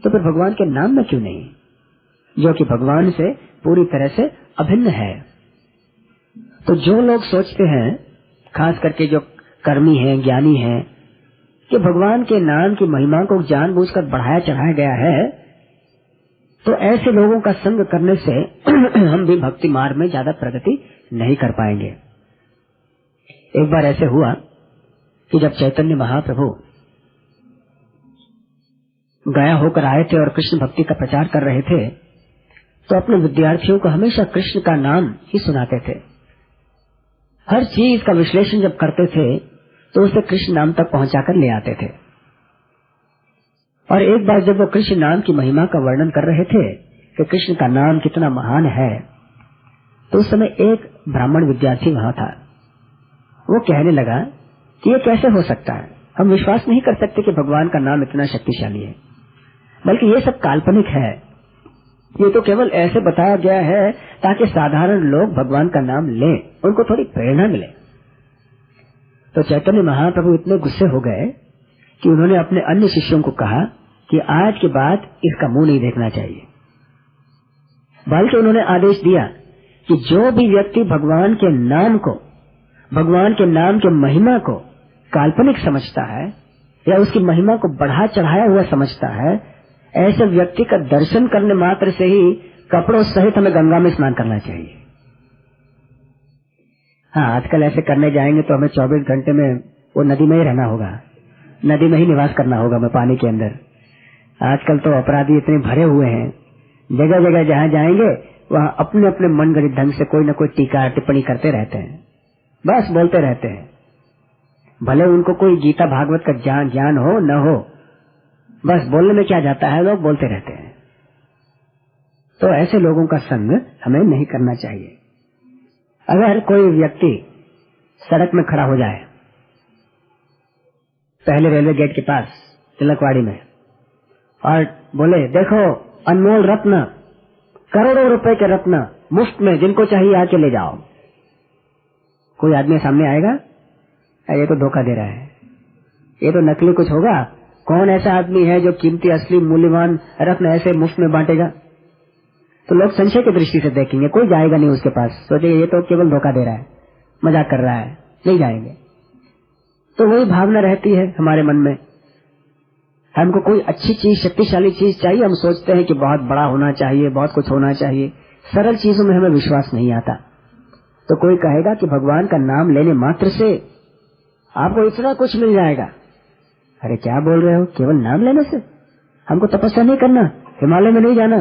तो फिर भगवान के नाम में क्यों नहीं, जो कि भगवान से पूरी तरह से अभिन्न है। तो जो लोग सोचते हैं, खास करके जो कर्मी हैं, ज्ञानी हैं, कि भगवान के नाम की महिमा को जानबूझकर बढ़ाया चढ़ाया गया है, तो ऐसे लोगों का संग करने से हम भी भक्ति मार्ग में ज्यादा प्रगति नहीं कर पाएंगे। एक बार ऐसे हुआ कि जब चैतन्य महाप्रभु गया होकर आए थे और कृष्ण भक्ति का प्रचार कर रहे थे, तो अपने विद्यार्थियों को हमेशा कृष्ण का नाम ही सुनाते थे। हर चीज का विश्लेषण जब करते थे तो उसे कृष्ण नाम तक पहुंचाकर ले आते थे। और एक बार जब वो कृष्ण नाम की महिमा का वर्णन कर रहे थे कि कृष्ण का नाम कितना महान है, तो उस समय एक ब्राह्मण विद्यार्थी वहां था। वो कहने लगा कि ये कैसे हो सकता है, हम विश्वास नहीं कर सकते कि भगवान का नाम इतना शक्तिशाली है, बल्कि ये सब काल्पनिक है, ये तो केवल ऐसे बताया गया है ताकि साधारण लोग भगवान का नाम लें, उनको थोड़ी प्रेरणा मिले। तो चैतन्य महाप्रभु इतने गुस्से हो गए कि उन्होंने अपने अन्य शिष्यों को कहा कि आज के बाद इसका मुंह नहीं देखना चाहिए। बल्कि उन्होंने आदेश दिया कि जो भी व्यक्ति भगवान के नाम को, भगवान के नाम के महिमा को काल्पनिक समझता है या उसकी महिमा को बढ़ा चढ़ाया हुआ समझता है, ऐसे व्यक्ति का दर्शन करने मात्र से ही कपड़ों सहित हमें गंगा में स्नान करना चाहिए। हाँ, आजकल ऐसे करने जाएंगे तो हमें 24 घंटे में वो नदी में ही रहना होगा, नदी में ही निवास करना होगा, हमें पानी के अंदर। आजकल तो अपराधी इतने भरे हुए हैं, जगह जगह जहाँ जाएंगे वहाँ अपने अपने मनगढ़ंत ढंग से कोई न कोई टीका टिप्पणी करते रहते हैं, बस बोलते रहते हैं। भले उनको कोई गीता भागवत का ज्ञान हो न हो, बस बोलने में क्या जाता है, लोग बोलते रहते हैं। तो ऐसे लोगों का संग हमें नहीं करना चाहिए। अगर कोई व्यक्ति सड़क में खड़ा हो जाए, पहले रेलवे गेट के पास तिलकवाड़ी में, और बोले देखो अनमोल रत्न, करोड़ों रुपए के रत्न मुफ्त में, जिनको चाहिए आके ले जाओ, कोई आदमी सामने आएगा, ये तो धोखा दे रहा है, ये तो नकली कुछ होगा। कौन ऐसा आदमी है जो कीमती असली मूल्यवान रत्न ऐसे मुफ्त में बांटेगा? तो लोग संशय की दृष्टि से देखेंगे, कोई जाएगा नहीं उसके पास, सोचेंगे ये तो केवल धोखा दे रहा है, मजाक कर रहा है, नहीं जाएंगे। तो वही भावना रहती है हमारे मन में, हमको कोई अच्छी चीज, शक्तिशाली चीज चाहिए, हम सोचते हैं कि बहुत बड़ा होना चाहिए, बहुत कुछ होना चाहिए, सरल चीजों में हमें विश्वास नहीं आता। तो कोई कहेगा कि भगवान का नाम लेने मात्र से आपको इतना कुछ मिल जाएगा। अरे क्या बोल रहे हो, केवल नाम लेने से? हमको तपस्या नहीं करना, हिमालय में नहीं जाना।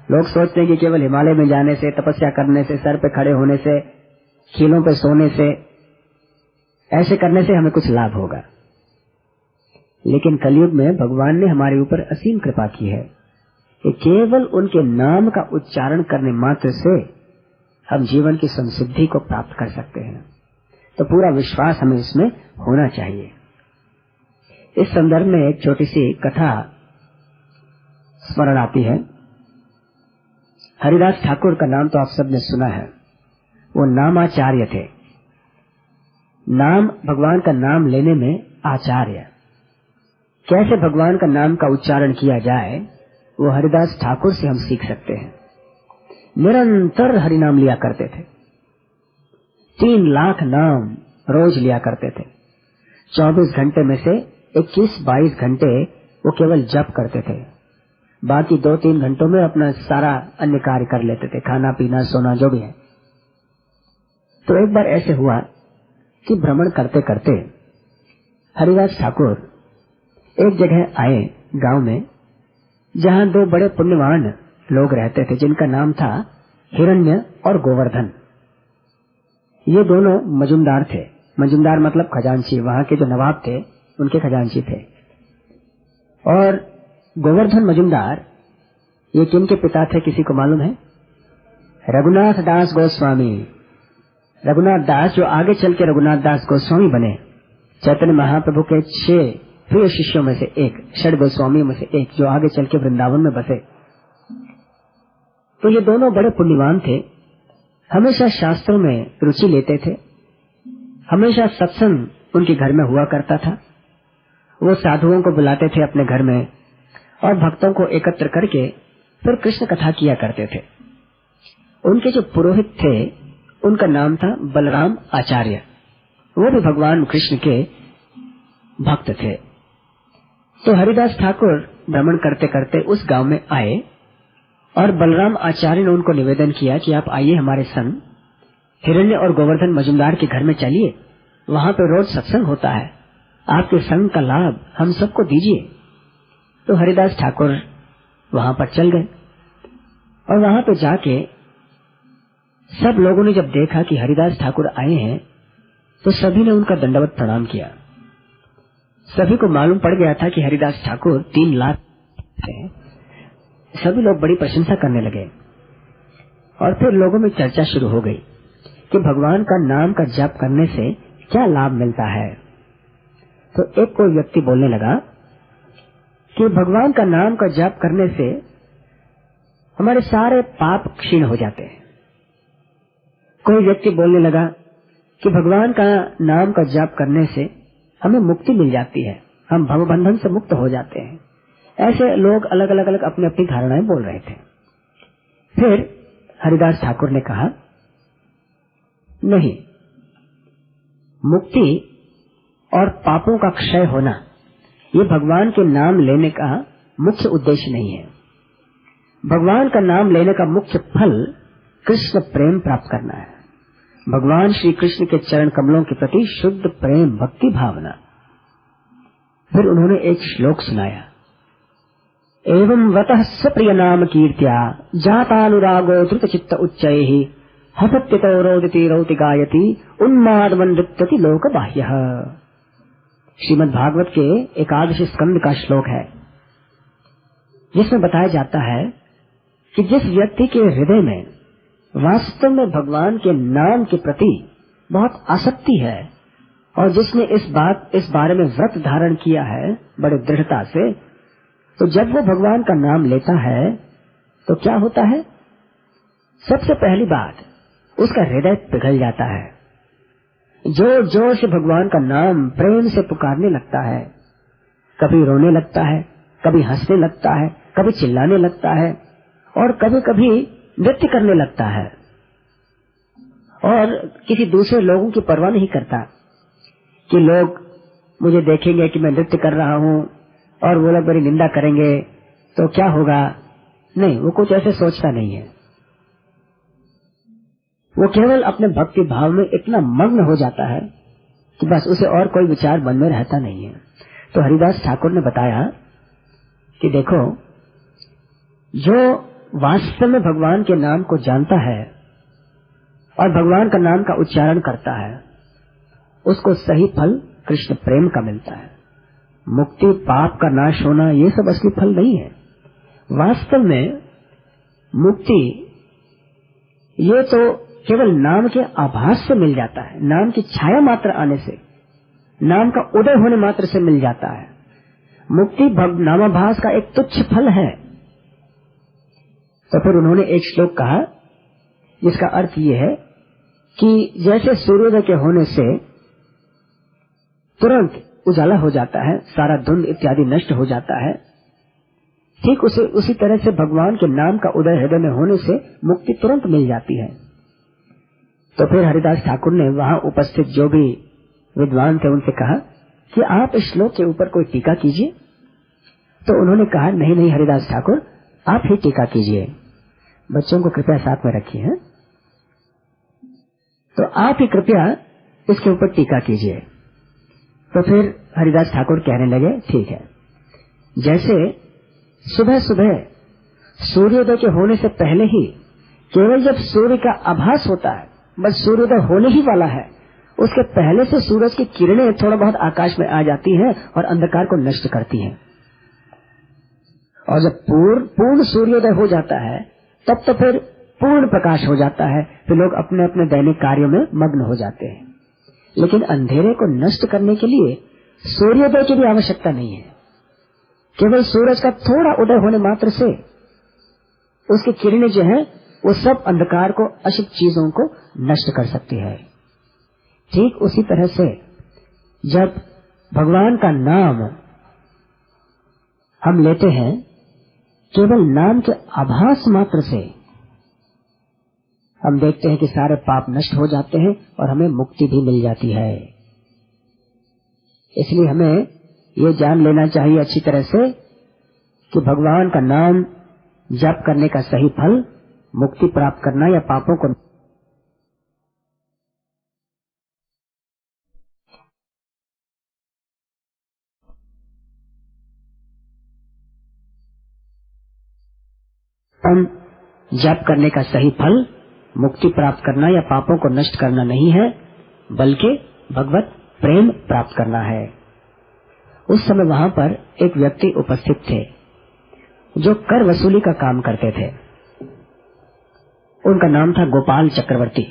लोग सोचते हैं कि केवल हिमालय में जाने से, तपस्या करने से, सर पे खड़े होने से, खीलों पे सोने से, ऐसे करने से हमें कुछ लाभ होगा। लेकिन कलयुग में भगवान ने हमारे ऊपर असीम कृपा की है कि केवल उनके नाम का उच्चारण करने मात्र से हम जीवन की संसिद्धि को प्राप्त कर सकते हैं। तो पूरा विश्वास हमें इसमें होना चाहिए। इस संदर्भ में एक छोटी सी कथा स्मरण आती है। हरिदास ठाकुर का नाम तो आप सबने सुना है। वो नामाचार्य थे। नाम, भगवान का नाम लेने में आचार्य, कैसे भगवान का नाम का उच्चारण किया जाए, वो हरिदास ठाकुर से हम सीख सकते हैं। निरंतर हरिनाम लिया करते थे, 3 लाख नाम रोज लिया करते थे। 24 घंटे में से 21-22 घंटे वो केवल जप करते थे, बाकी 2-3 घंटों में अपना सारा अन्य कार्य कर लेते थे, खाना पीना सोना जो भी है। तो एक बार ऐसे हुआ कि भ्रमण करते करते हरिदास ठाकुर एक जगह आए गांव में, जहां 2 बड़े पुण्यवान लोग रहते थे, जिनका नाम था हिरण्य और गोवर्धन। ये दोनों मजुमदार थे। मजुमदार मतलब खजांची, वहां के जो नवाब थे उनके खजांची थे। और गोवर्धन मजुमदार ये किनके पिता थे, किसी को मालूम है? रघुनाथ दास गोस्वामी। रघुनाथ दास जो आगे चल के रघुनाथ दास गोस्वामी बने, चैतन्य महाप्रभु के 6 प्रिय शिष्यों में से एक, 6 गोस्वामियों में से एक, जो आगे चल के वृंदावन में बसे। तो ये दोनों बड़े पुण्यवान थे, हमेशा शास्त्रों में रुचि लेते थे, हमेशा सत्संग उनके घर में हुआ करता था। वो साधुओं को बुलाते थे अपने घर में और भक्तों को एकत्र करके फिर कृष्ण कथा किया करते थे। उनके जो पुरोहित थे उनका नाम था बलराम आचार्य। वो भी भगवान कृष्ण के भक्त थे। तो हरिदास ठाकुर भ्रमण करते करते उस गांव में आए और बलराम आचार्य ने उनको निवेदन किया कि आप आइए हमारे संग, हिरण्य और गोवर्धन मजुमदार के घर में चलिए, वहां पे रोज सत्संग होता है, आपके संग का लाभ हम सबको दीजिए। तो हरिदास ठाकुर वहां पर चल गए और वहां पे जाके सब लोगों ने जब देखा कि हरिदास ठाकुर आए हैं तो सभी ने उनका दंडवत प्रणाम किया। सभी को मालूम पड़ गया था कि हरिदास ठाकुर 3 लाख हैं। सभी लोग बड़ी प्रशंसा करने लगे और फिर लोगों में चर्चा शुरू हो गई कि भगवान का नाम का जप करने से क्या लाभ मिलता है। तो एक कोई व्यक्ति बोलने लगा कि भगवान का नाम का जप करने से हमारे सारे पाप क्षीण हो जाते हैं। कोई व्यक्ति बोलने लगा कि भगवान का नाम का जप करने से हमें मुक्ति मिल जाती है, हम भवबंधन से मुक्त हो जाते हैं। ऐसे लोग अलग अलग अपनी अपनी धारणाएं बोल रहे थे। फिर हरिदास ठाकुर ने कहा, नहीं, मुक्ति और पापों का क्षय होना ये भगवान के नाम लेने का मुख्य उद्देश्य नहीं है। भगवान का नाम लेने का मुख्य फल कृष्ण प्रेम प्राप्त करना है, भगवान श्री कृष्ण के चरण कमलों के प्रति शुद्ध प्रेम भक्ति भावना। फिर उन्होंने एक श्लोक सुनाया, एवं वतः सप्रिय नाम कीर्त्या जातानुरागो द्रुत चित्त उच्चैः हसत्यतो रोदिति रौति गायति उन्मादमन नृत्यति लोक बाह्यः। श्रीमद् भागवत के 11 स्कंद का श्लोक है, जिसमें बताया जाता है कि जिस व्यक्ति के हृदय में वास्तव में भगवान के नाम के प्रति बहुत आसक्ति है और जिसने इस बारे में व्रत धारण किया है बड़े दृढ़ता से, तो जब वो भगवान का नाम लेता है तो क्या होता है? सबसे पहली बात, उसका हृदय पिघल जाता है। जोर जोर से भगवान का नाम प्रेम से पुकारने लगता है, कभी रोने लगता है, कभी हंसने लगता है, कभी चिल्लाने लगता है और कभी कभी नृत्य करने लगता है और किसी दूसरे लोगों की परवाह नहीं करता कि लोग मुझे देखेंगे कि मैं नृत्य कर रहा हूँ और वो लोग मेरी निंदा करेंगे तो क्या होगा। नहीं, वो कुछ ऐसे सोचता नहीं है। वो केवल अपने भक्ति भाव में इतना मग्न हो जाता है कि बस उसे और कोई विचार मन में रहता नहीं है। तो हरिदास ठाकुर ने बताया कि देखो, जो वास्तव में भगवान के नाम को जानता है और भगवान का नाम का उच्चारण करता है, उसको सही फल कृष्ण प्रेम का मिलता है। मुक्ति, पाप का नाश होना, ये सब असली फल नहीं है। वास्तव में मुक्ति ये तो केवल नाम के आभास से मिल जाता है, नाम की छाया मात्र आने से, नाम का उदय होने मात्र से मिल जाता है। मुक्ति नामाभास का एक तुच्छ फल है। तो फिर उन्होंने एक श्लोक कहा जिसका अर्थ ये है कि जैसे सूर्योदय के होने से तुरंत उजाला हो जाता है, सारा धुंध इत्यादि नष्ट हो जाता है, ठीक उसी तरह से भगवान के नाम का उदय हृदय में होने से मुक्ति तुरंत मिल जाती है। तो फिर हरिदास ठाकुर ने वहां उपस्थित जो भी विद्वान थे उनसे कहा कि आप इस श्लोक के ऊपर कोई टीका कीजिए। तो उन्होंने कहा, नहीं नहीं हरिदास ठाकुर, आप ही टीका कीजिए, बच्चों को कृपया साथ में रखिए हैं, तो आप ही कृपया इसके ऊपर टीका कीजिए। तो फिर हरिदास ठाकुर कहने लगे, ठीक है, जैसे सुबह सुबह सूर्योदय के होने से पहले ही केवल जब सूर्य का आभास होता है, बस सूर्योदय होने ही वाला है, उसके पहले से सूरज की किरणें थोड़ा बहुत आकाश में आ जाती हैं और अंधकार को नष्ट करती हैं। और जब पूर्ण सूर्योदय हो जाता है तब तो फिर पूर्ण प्रकाश हो जाता है, फिर लोग अपने अपने दैनिक कार्यों में मग्न हो जाते हैं। लेकिन अंधेरे को नष्ट करने के लिए सूर्योदय की भी आवश्यकता नहीं है। केवल सूरज का थोड़ा उदय होने मात्र से उसकी किरणें जो है वो सब अंधकार को, अशुभ चीजों को नष्ट कर सकती है। ठीक उसी तरह से जब भगवान का नाम हम लेते हैं, केवल नाम के आभास मात्र से हम देखते हैं कि सारे पाप नष्ट हो जाते हैं और हमें मुक्ति भी मिल जाती है। इसलिए हमें ये जान लेना चाहिए अच्छी तरह से कि भगवान का नाम जप करने का सही फल मुक्ति प्राप्त करना या पापों को जप करने का सही फल मुक्ति प्राप्त करना या पापों को नष्ट करना नहीं है, बल्कि भगवत प्रेम प्राप्त करना है। उस समय वहां पर एक व्यक्ति उपस्थित थे जो कर वसूली का काम करते थे। उनका नाम था गोपाल चक्रवर्ती।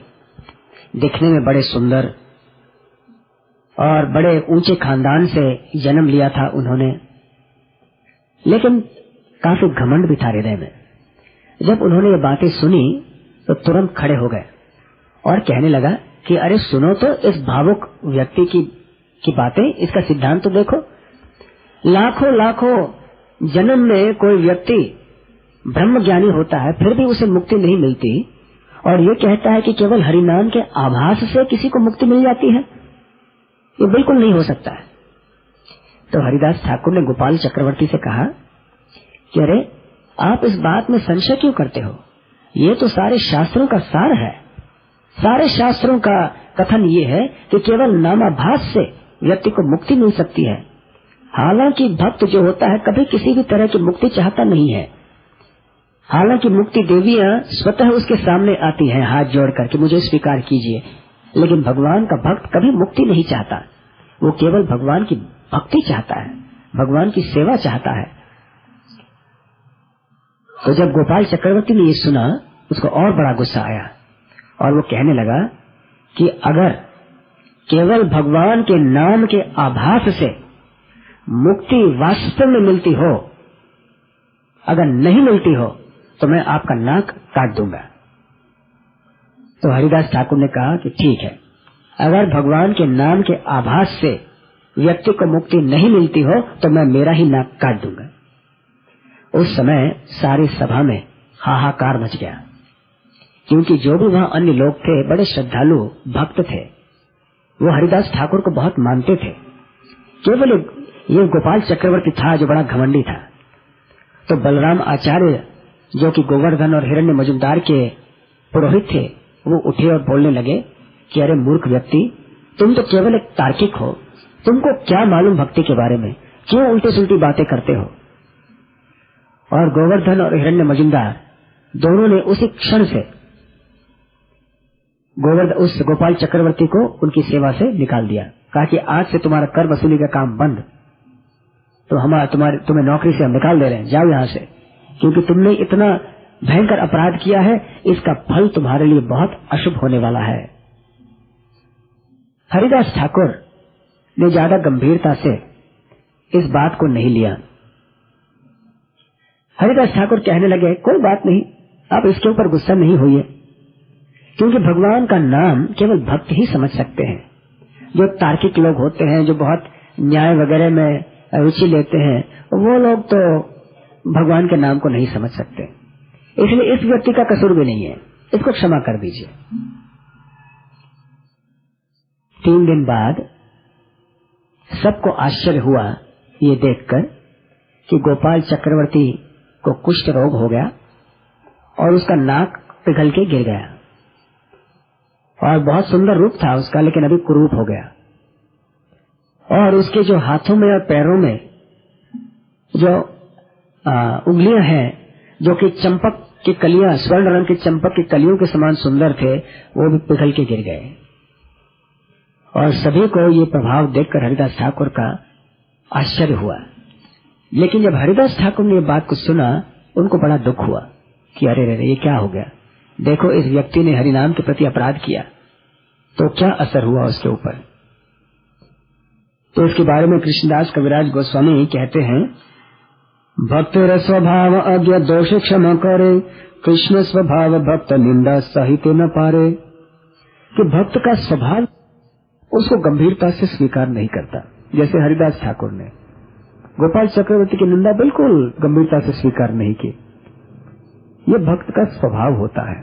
दिखने में बड़े सुंदर और बड़े ऊंचे खानदान से जन्म लिया था उन्होंने, लेकिन काफी घमंड भी था हृदय में। जब उन्होंने ये बातें सुनी तो तुरंत खड़े हो गए और कहने लगा कि अरे सुनो तो इस भावुक व्यक्ति की बातें, इसका सिद्धांत तो देखो। लाखों लाखों जन्म में कोई व्यक्ति ब्रह्म ज्ञानी होता है, फिर भी उसे मुक्ति नहीं मिलती, और ये कहता है कि केवल हरिनाम के आभास से किसी को मुक्ति मिल जाती है। ये बिल्कुल नहीं हो सकता है। तो हरिदास ठाकुर ने गोपाल चक्रवर्ती से कहा कि अरे आप इस बात में संशय क्यों करते हो? ये तो सारे शास्त्रों का सार है। सारे शास्त्रों का कथन ये है कि केवल नामाभास से व्यक्ति को मुक्ति मिल सकती है। हालांकि भक्त जो होता है कभी किसी भी तरह की मुक्ति चाहता नहीं है। हालांकि मुक्ति देवियां स्वतः उसके सामने आती हैं हाथ जोड़कर कि मुझे स्वीकार कीजिए, लेकिन भगवान का भक्त कभी मुक्ति नहीं चाहता। वो केवल भगवान की भक्ति चाहता है, भगवान की सेवा चाहता है। तो जब गोपाल चक्रवर्ती ने ये सुना, उसको और बड़ा गुस्सा आया और वो कहने लगा कि अगर केवल भगवान के नाम के आभास से मुक्ति वास्तव में मिलती हो, अगर नहीं मिलती हो तो मैं आपका नाक काट दूंगा। तो हरिदास ठाकुर ने कहा कि ठीक है, अगर भगवान के नाम के आभास से व्यक्ति को मुक्ति नहीं मिलती हो तो मैं मेरा ही नाक काट दूंगा। उस समय सारी सभा में हाहाकार मच गया, क्योंकि जो भी वहां अन्य लोग थे बड़े श्रद्धालु भक्त थे, वो हरिदास ठाकुर को बहुत मानते थे। केवल ये गोपाल चक्रवर्ती था जो बड़ा घमंडी था। तो बलराम आचार्य जो कि गोवर्धन और हिरण्य मजुमदार के पुरोहित थे, वो उठे और बोलने लगे कि अरे मूर्ख व्यक्ति, तुम तो केवल एक तार्किक हो, तुमको क्या मालूम भक्ति के बारे में, क्यों उल्टी सुल्टी बातें करते हो। और गोवर्धन और हिरण्य मजुमदार दोनों ने उसी क्षण से उस गोपाल चक्रवर्ती को उनकी सेवा से निकाल दिया। कहा कि आज से तुम्हारा कर वसूली का काम बंद, तो तुम्हें नौकरी से हम निकाल दे रहे हैं, जाओ यहाँ से, क्योंकि तुमने इतना भयंकर अपराध किया है, इसका फल तुम्हारे लिए बहुत अशुभ होने वाला है। हरिदास ठाकुर ने ज्यादा गंभीरता से इस बात को नहीं लिया। हरिदास ठाकुर कहने लगे कोई बात नहीं, आप इसके ऊपर गुस्सा नहीं होइए, क्योंकि भगवान का नाम केवल भक्त ही समझ सकते हैं। जो तार्किक लोग होते हैं, जो बहुत न्याय वगैरह में रुचि लेते हैं, वो लोग तो भगवान के नाम को नहीं समझ सकते। इसलिए इस व्यक्ति का कसूर भी नहीं है, इसको क्षमा कर दीजिए। 3 दिन बाद सबको आश्चर्य हुआ ये देखकर कि गोपाल चक्रवर्ती को कुष्ठ रोग हो गया और उसका नाक पिघल के गिर गया, और बहुत सुंदर रूप था उसका, लेकिन अभी कुरूप हो गया। और उसके जो हाथों में और पैरों में जो उंगलियां हैं, जो कि चंपक की कलियां, स्वर्ण रंग के चंपक की कलियों के समान सुंदर थे, वो भी पिघल के गिर गए। और सभी को ये प्रभाव देखकर हरिदास ठाकुर का आश्चर्य हुआ। लेकिन जब हरिदास ठाकुर ने ये बात को सुना, उनको बड़ा दुख हुआ कि अरे रे ये क्या हो गया, देखो इस व्यक्ति ने हरिनाम के प्रति अपराध किया तो क्या असर हुआ उसके ऊपर। तो इसके बारे में कृष्णदास कविराज गोस्वामी कहते हैं, भक्त स्वभाव अज्ञ दोष क्षमा करे, कृष्ण स्वभाव भक्त निंदा सहित न पारे। कि भक्त का स्वभाव उसको गंभीरता से स्वीकार नहीं करता, जैसे हरिदास ठाकुर ने गोपाल चक्रवर्ती की निंदा बिल्कुल गंभीरता से स्वीकार नहीं की। ये भक्त का स्वभाव होता है,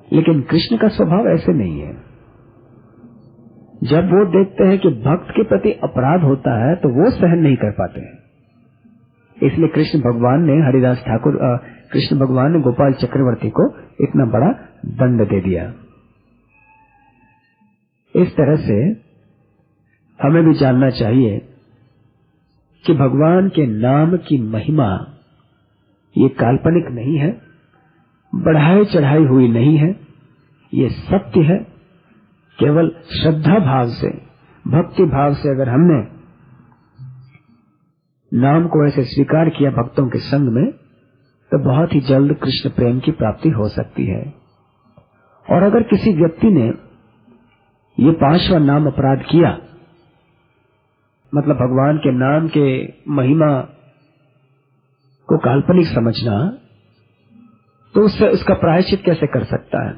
लेकिन कृष्ण का स्वभाव ऐसे नहीं है। जब वो देखते हैं कि भक्त के प्रति अपराध होता है तो वो सहन नहीं कर पाते हैं। इसलिए कृष्ण भगवान ने गोपाल चक्रवर्ती को इतना बड़ा दंड दे दिया। इस तरह से हमें भी जानना चाहिए कि भगवान के नाम की महिमा ये काल्पनिक नहीं है, बढ़ाई चढ़ाई हुई नहीं है, ये सत्य है। केवल श्रद्धा भाव से, भक्ति भाव से अगर हमने नाम को ऐसे स्वीकार किया भक्तों के संग में, तो बहुत ही जल्द कृष्ण प्रेम की प्राप्ति हो सकती है। और अगर किसी व्यक्ति ने ये 5वां नाम अपराध किया, मतलब भगवान के नाम के महिमा को काल्पनिक समझना, तो उससे उसका प्रायश्चित कैसे कर सकता है?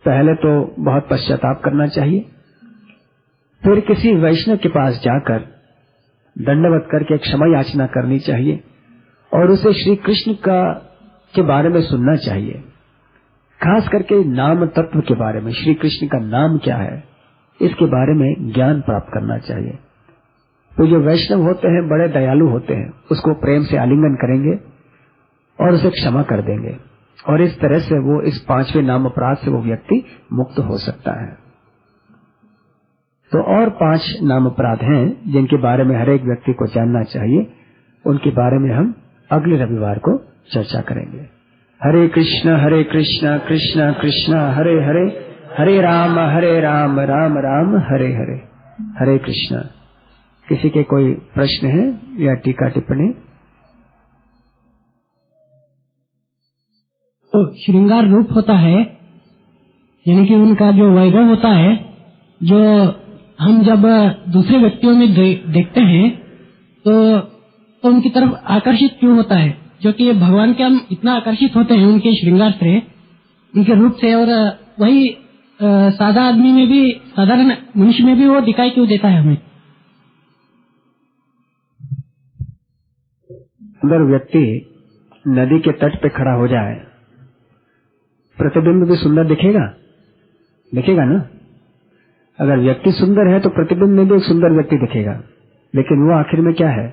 पहले तो बहुत पश्चाताप करना चाहिए, फिर किसी वैष्णव के पास जाकर दंडवत करके क्षमा याचना करनी चाहिए और उसे श्री कृष्ण के बारे में सुनना चाहिए, खास करके नाम तत्व के बारे में। श्री कृष्ण का नाम क्या है, इसके बारे में ज्ञान प्राप्त करना चाहिए। तो जो वैष्णव होते हैं बड़े दयालु होते हैं, उसको प्रेम से आलिंगन करेंगे और उसे क्षमा कर देंगे, और इस तरह से वो इस 5वें नाम अपराध से वो व्यक्ति मुक्त हो सकता है। तो और 5 नाम अपराध हैं जिनके बारे में हर एक व्यक्ति को जानना चाहिए। उनके बारे में हम अगले रविवार को चर्चा करेंगे। हरे कृष्ण कृष्ण कृष्ण हरे हरे, हरे राम राम राम हरे हरे। हरे कृष्ण। किसी के कोई प्रश्न है या टीका टिप्पणी? तो श्रृंगार रूप होता है, यानी कि उनका जो वैभव होता है, जो हम जब दूसरे व्यक्तियों में देखते हैं तो उनकी तरफ आकर्षित क्यों होता है? जो कि भगवान के हम इतना आकर्षित होते हैं उनके श्रृंगार से, उनके रूप से, और वही सादा आदमी में भी, साधारण मनुष्य में भी वो दिखाई क्यों देता है हमें? अगर व्यक्ति नदी के तट पे खड़ा हो जाए, प्रतिबिंब भी सुंदर दिखेगा ना। अगर व्यक्ति सुंदर है तो प्रतिबिंब में भी एक सुंदर व्यक्ति दिखेगा, लेकिन वो आखिर में क्या है?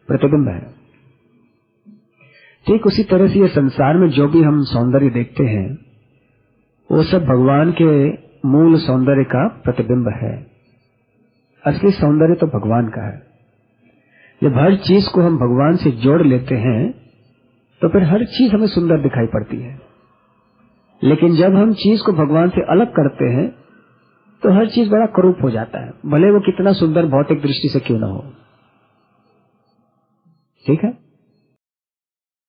प्रतिबिंब है। ठीक उसी तरह से ये संसार में जो भी हम सौंदर्य देखते हैं, वो सब भगवान के मूल सौंदर्य का प्रतिबिंब है। असली सौंदर्य तो भगवान का है। जब हर चीज को हम भगवान से जोड़ लेते हैं तो फिर हर चीज हमें सुंदर दिखाई पड़ती है। लेकिन जब हम चीज को भगवान से अलग करते हैं तो हर चीज बड़ा करूप हो जाता है, भले वो कितना सुंदर भौतिक दृष्टि से क्यों ना हो। ठीक है।